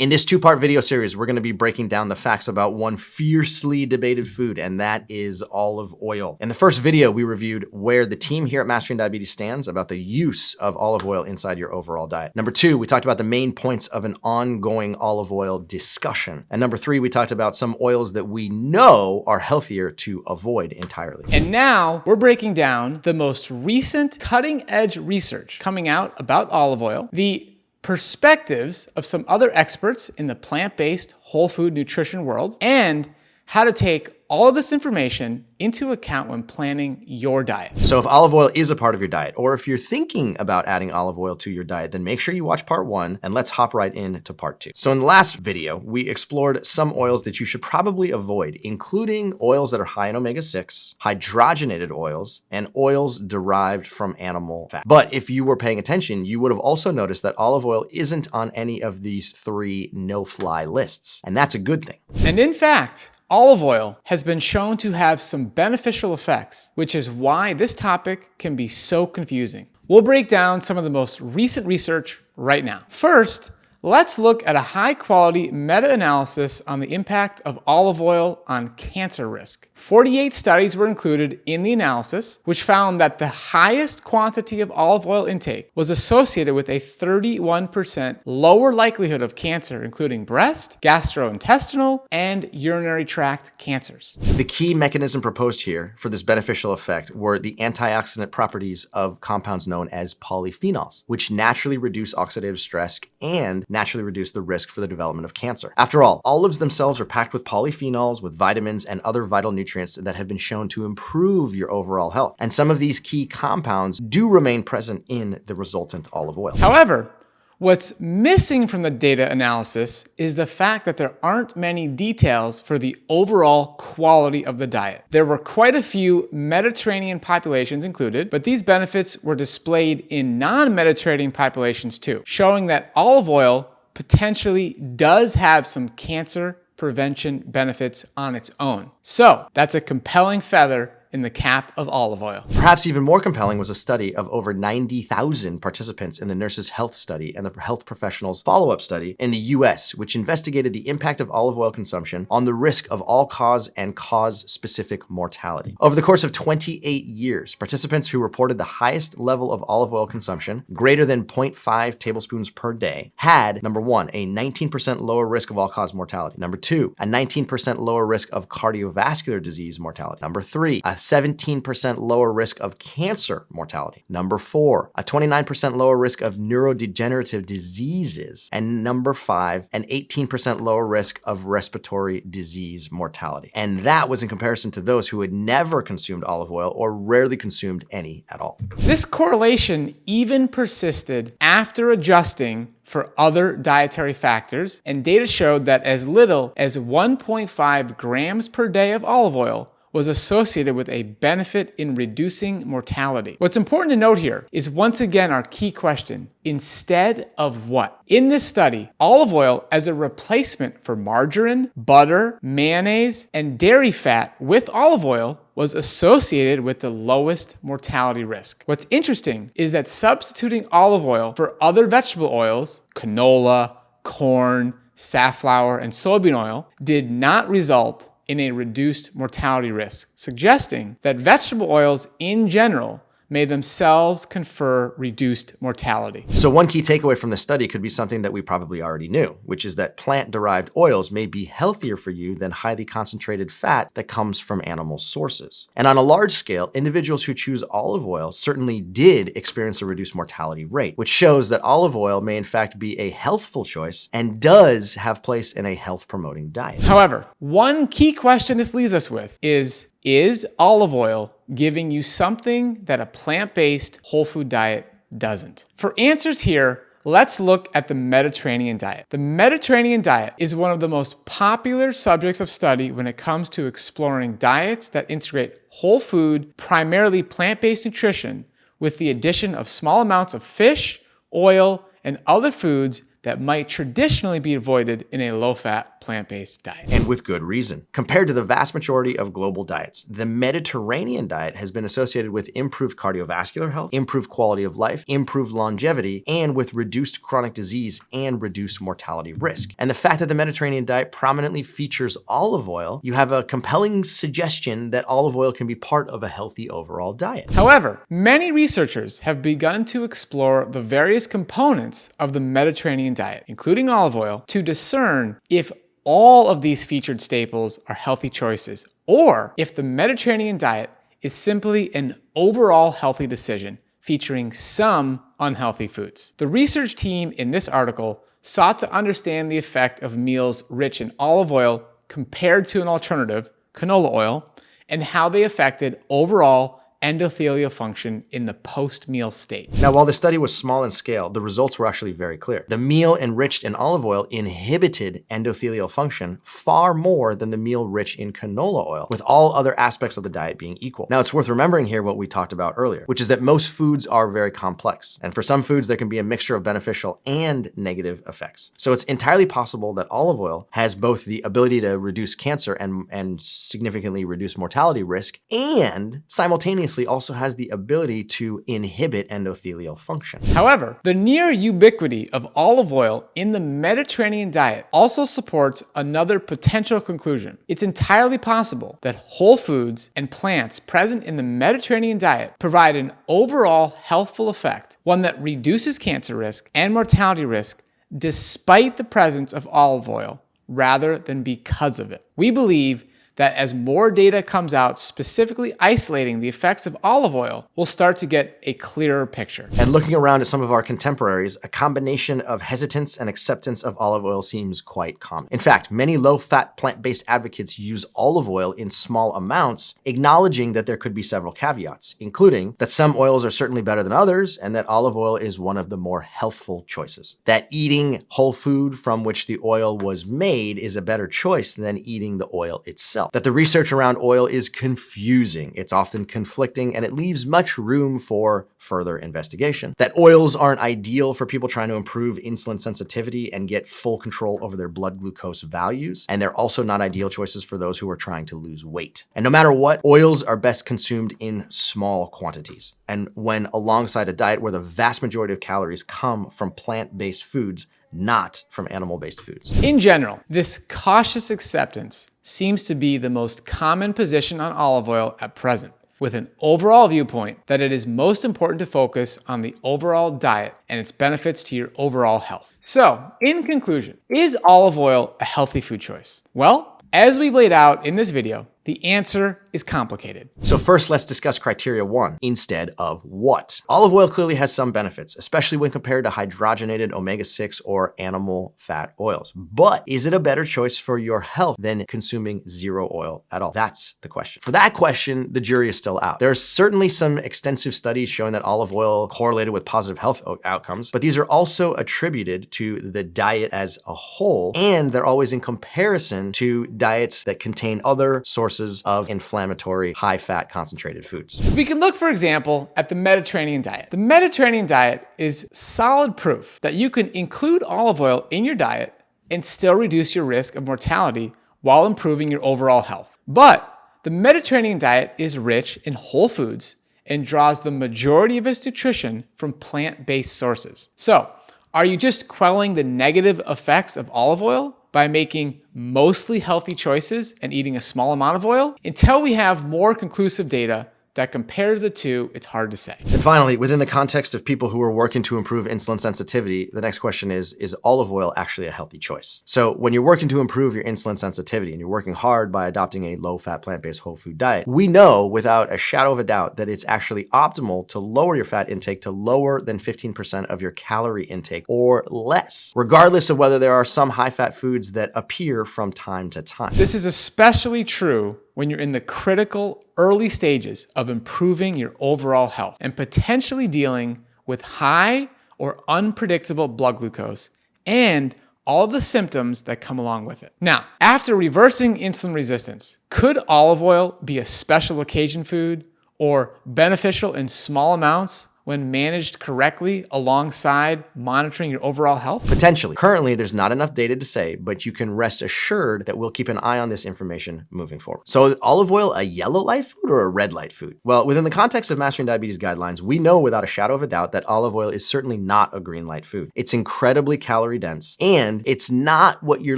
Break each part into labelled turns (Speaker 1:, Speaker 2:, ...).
Speaker 1: In this two-part video series, we're going to be breaking down the facts about one fiercely debated food, and that is olive oil. In the first video, we reviewed where the team here at Mastering Diabetes stands about the use of olive oil inside your overall diet. Number two, we talked about the main points of an ongoing olive oil discussion. And number three, we talked about some oils that we know are healthier to avoid entirely.
Speaker 2: And now we're breaking down the most recent cutting-edge research coming out about olive oil, the perspectives of some other experts in the plant-based whole food nutrition world, and how to take all of this information into account when planning your diet.
Speaker 1: So if olive oil is a part of your diet, or if you're thinking about adding olive oil to your diet, then make sure you watch part one, and let's hop right into part two. So in the last video, we explored some oils that you should probably avoid, including oils that are high in omega-6, hydrogenated oils, and oils derived from animal fat. But if you were paying attention, you would have also noticed that olive oil isn't on any of these three no-fly lists, and that's a good thing.
Speaker 2: And in fact, olive oil has been shown to have some beneficial effects, which is why this topic can be so confusing. We'll break down some of the most recent research right now. First, let's look at a high-quality meta-analysis on the impact of olive oil on cancer risk. 48 studies were included in the analysis, which found that the highest quantity of olive oil intake was associated with a 31% lower likelihood of cancer, including breast, gastrointestinal, and urinary tract cancers.
Speaker 1: The key mechanism proposed here for this beneficial effect were the antioxidant properties of compounds known as polyphenols, which naturally reduce oxidative stress and naturally reduce the risk for the development of cancer. After all, olives themselves are packed with polyphenols, with vitamins and other vital nutrients that have been shown to improve your overall health. And some of these key compounds do remain present in the resultant olive oil.
Speaker 2: However, what's missing from the data analysis is the fact that there aren't many details for the overall quality of the diet. There were quite a few Mediterranean populations included, but these benefits were displayed in non-Mediterranean populations too, showing that olive oil potentially does have some cancer prevention benefits on its own. So that's a compelling feather in the cap of olive oil.
Speaker 1: Perhaps even more compelling was a study of over 90,000 participants in the Nurses' Health Study and the Health Professionals Follow-Up Study in the US, which investigated the impact of olive oil consumption on the risk of all-cause and cause-specific mortality. Over the course of 28 years, participants who reported the highest level of olive oil consumption, greater than 0.5 tablespoons per day, had, number one, a 19% lower risk of all-cause mortality. Number two, a 19% lower risk of cardiovascular disease mortality. Number three, a 17% lower risk of cancer mortality. Number four, a 29% lower risk of neurodegenerative diseases. And number five, an 18% lower risk of respiratory disease mortality. And that was in comparison to those who had never consumed olive oil or rarely consumed any at all.
Speaker 2: This correlation even persisted after adjusting for other dietary factors, and data showed that as little as 1.5 grams per day of olive oil was associated with a benefit in reducing mortality. What's important to note here is once again our key question: instead of what? In this study, olive oil as a replacement for margarine, butter, mayonnaise, and dairy fat with olive oil was associated with the lowest mortality risk. What's interesting is that substituting olive oil for other vegetable oils, canola, corn, safflower, and soybean oil, did not result in a reduced mortality risk, suggesting that vegetable oils in general may themselves confer reduced mortality.
Speaker 1: So one key takeaway from this study could be something that we probably already knew, which is that plant-derived oils may be healthier for you than highly concentrated fat that comes from animal sources. And on a large scale, individuals who choose olive oil certainly did experience a reduced mortality rate, which shows that olive oil may in fact be a healthful choice and does have place in a health-promoting diet.
Speaker 2: However, one key question this leaves us with is olive oil giving you something that a plant-based whole food diet doesn't? For answers here, let's look at the Mediterranean diet. The Mediterranean diet is one of the most popular subjects of study when it comes to exploring diets that integrate whole food, primarily plant-based nutrition, with the addition of small amounts of fish, oil, and other foods that might traditionally be avoided in a low-fat, plant-based diet.
Speaker 1: And with good reason. Compared to the vast majority of global diets, the Mediterranean diet has been associated with improved cardiovascular health, improved quality of life, improved longevity, and with reduced chronic disease and reduced mortality risk. And the fact that the Mediterranean diet prominently features olive oil, you have a compelling suggestion that olive oil can be part of a healthy overall diet.
Speaker 2: However, many researchers have begun to explore the various components of the Mediterranean diet, including olive oil, to discern if all of these featured staples are healthy choices, or if the Mediterranean diet is simply an overall healthy decision featuring some unhealthy foods. The research team in this article sought to understand the effect of meals rich in olive oil compared to an alternative, canola oil, and how they affected overall endothelial function in the post-meal state.
Speaker 1: Now, while the study was small in scale, the results were actually very clear. The meal enriched in olive oil inhibited endothelial function far more than the meal rich in canola oil, with all other aspects of the diet being equal. Now, it's worth remembering here what we talked about earlier, which is that most foods are very complex. And for some foods, there can be a mixture of beneficial and negative effects. So it's entirely possible that olive oil has both the ability to reduce cancer and significantly reduce mortality risk, and simultaneously also has the ability to inhibit endothelial function.
Speaker 2: However, the near ubiquity of olive oil in the Mediterranean diet also supports another potential conclusion. It's entirely possible that whole foods and plants present in the Mediterranean diet provide an overall healthful effect, one that reduces cancer risk and mortality risk despite the presence of olive oil rather than because of it. We believe that as more data comes out specifically isolating the effects of olive oil, we'll start to get a clearer picture.
Speaker 1: And looking around at some of our contemporaries, a combination of hesitance and acceptance of olive oil seems quite common. In fact, many low-fat plant-based advocates use olive oil in small amounts, acknowledging that there could be several caveats, including that some oils are certainly better than others, and that olive oil is one of the more healthful choices. That eating whole food from which the oil was made is a better choice than eating the oil itself. That the research around oil is confusing, it's often conflicting, and it leaves much room for further investigation. That oils aren't ideal for people trying to improve insulin sensitivity and get full control over their blood glucose values, and they're also not ideal choices for those who are trying to lose weight. And no matter what, oils are best consumed in small quantities, and when alongside a diet where the vast majority of calories come from plant-based foods, not from animal-based foods.
Speaker 2: In general, this cautious acceptance seems to be the most common position on olive oil at present, with an overall viewpoint that it is most important to focus on the overall diet and its benefits to your overall health. So, in conclusion, is olive oil a healthy food choice? Well, as we've laid out in this video, the answer is complicated.
Speaker 1: So first, let's discuss criteria 1 instead of what. Olive oil clearly has some benefits, especially when compared to hydrogenated omega-6 or animal fat oils. But is it a better choice for your health than consuming zero oil at all? That's the question. For that question, the jury is still out. There are certainly some extensive studies showing that olive oil correlated with positive health outcomes, but these are also attributed to the diet as a whole, and they're always in comparison to diets that contain other sources of inflammatory, high-fat, concentrated foods.
Speaker 2: We can look, for example, at the Mediterranean diet. The Mediterranean diet is solid proof that you can include olive oil in your diet and still reduce your risk of mortality while improving your overall health. But the Mediterranean diet is rich in whole foods and draws the majority of its nutrition from plant-based sources. So, are you just quelling the negative effects of olive oil by making mostly healthy choices and eating a small amount of oil? Until we have more conclusive data that compares the two, it's hard to say.
Speaker 1: And finally, within the context of people who are working to improve insulin sensitivity, the next question is olive oil actually a healthy choice? So when you're working to improve your insulin sensitivity and you're working hard by adopting a low-fat, plant-based whole food diet, we know without a shadow of a doubt that it's actually optimal to lower your fat intake to lower than 15% of your calorie intake or less, regardless of whether there are some high-fat foods that appear from time to time.
Speaker 2: This is especially true when you're in the critical early stages of improving your overall health and potentially dealing with high or unpredictable blood glucose and all the symptoms that come along with it. Now, after reversing insulin resistance, could olive oil be a special occasion food or beneficial in small amounts when managed correctly alongside monitoring your overall health?
Speaker 1: Potentially. Currently, there's not enough data to say, but you can rest assured that we'll keep an eye on this information moving forward. So is olive oil a yellow light food or a red light food? Well, within the context of Mastering Diabetes guidelines, we know without a shadow of a doubt that olive oil is certainly not a green light food. It's incredibly calorie dense, and it's not what you're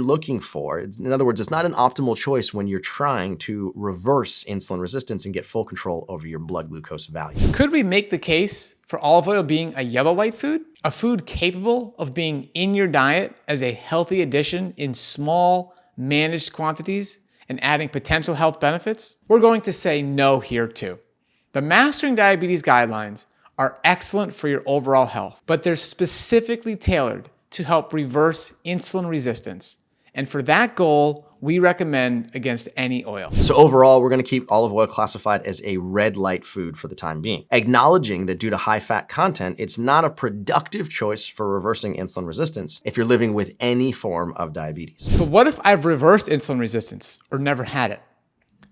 Speaker 1: looking for. In other words, it's not an optimal choice when you're trying to reverse insulin resistance and get full control over your blood glucose value.
Speaker 2: Could we make the case for olive oil being a yellow light food? A food capable of being in your diet as a healthy addition in small, managed quantities and adding potential health benefits? We're going to say no here too. The Mastering Diabetes guidelines are excellent for your overall health, but they're specifically tailored to help reverse insulin resistance. And for that goal, we recommend against any oil.
Speaker 1: So overall, we're going to keep olive oil classified as a red light food for the time being, acknowledging that due to high fat content, it's not a productive choice for reversing insulin resistance if you're living with any form of diabetes.
Speaker 2: But what if I've reversed insulin resistance or never had it?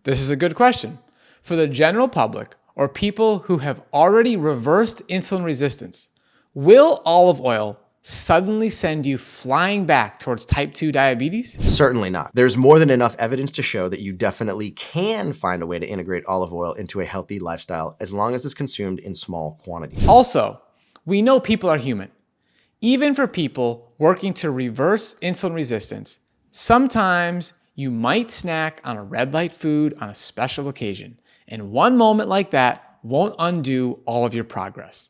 Speaker 2: This is a good question. For the general public or people who have already reversed insulin resistance, will olive oil suddenly send you flying back towards type 2 diabetes?
Speaker 1: Certainly not. There's more than enough evidence to show that you definitely can find a way to integrate olive oil into a healthy lifestyle as long as it's consumed in small quantities.
Speaker 2: Also, we know people are human. Even for people working to reverse insulin resistance, sometimes you might snack on a red light food on a special occasion, and one moment like that won't undo all of your progress.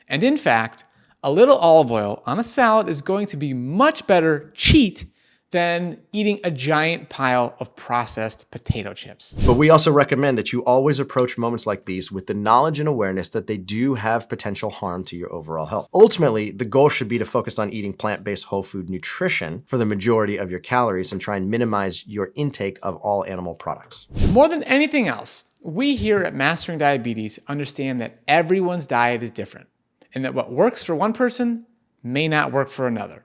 Speaker 2: And in fact, a little olive oil on a salad is going to be much better cheat than eating a giant pile of processed potato chips.
Speaker 1: But we also recommend that you always approach moments like these with the knowledge and awareness that they do have potential harm to your overall health. Ultimately, the goal should be to focus on eating plant-based whole food nutrition for the majority of your calories and try and minimize your intake of all animal products.
Speaker 2: More than anything else, we here at Mastering Diabetes understand that everyone's diet is different, and that what works for one person may not work for another.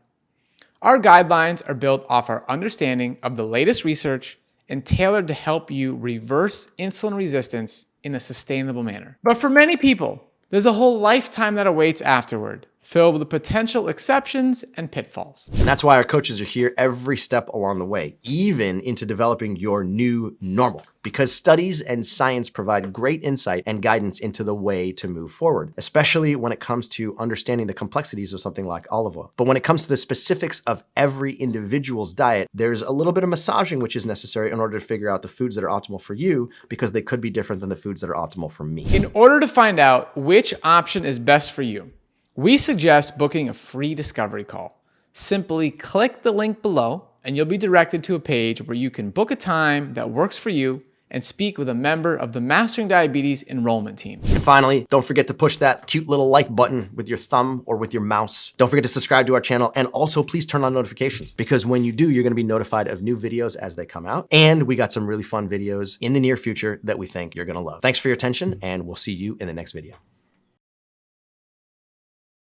Speaker 2: Our guidelines are built off our understanding of the latest research and tailored to help you reverse insulin resistance in a sustainable manner. But for many people, there's a whole lifetime that awaits afterward, filled with potential exceptions and pitfalls.
Speaker 1: And that's why our coaches are here every step along the way, even into developing your new normal, because studies and science provide great insight and guidance into the way to move forward, especially when it comes to understanding the complexities of something like olive oil. But when it comes to the specifics of every individual's diet, there's a little bit of massaging which is necessary in order to figure out the foods that are optimal for you, because they could be different than the foods that are optimal for me.
Speaker 2: In order to find out which option is best for you, we suggest booking a free discovery call. Simply click the link below and you'll be directed to a page where you can book a time that works for you and speak with a member of the Mastering Diabetes enrollment team.
Speaker 1: And finally, don't forget to push that cute little like button with your thumb or with your mouse. Don't forget to subscribe to our channel, and also please turn on notifications, because when you do, you're gonna be notified of new videos as they come out. And we got some really fun videos in the near future that we think you're gonna love. Thanks for your attention, and we'll see you in the next video.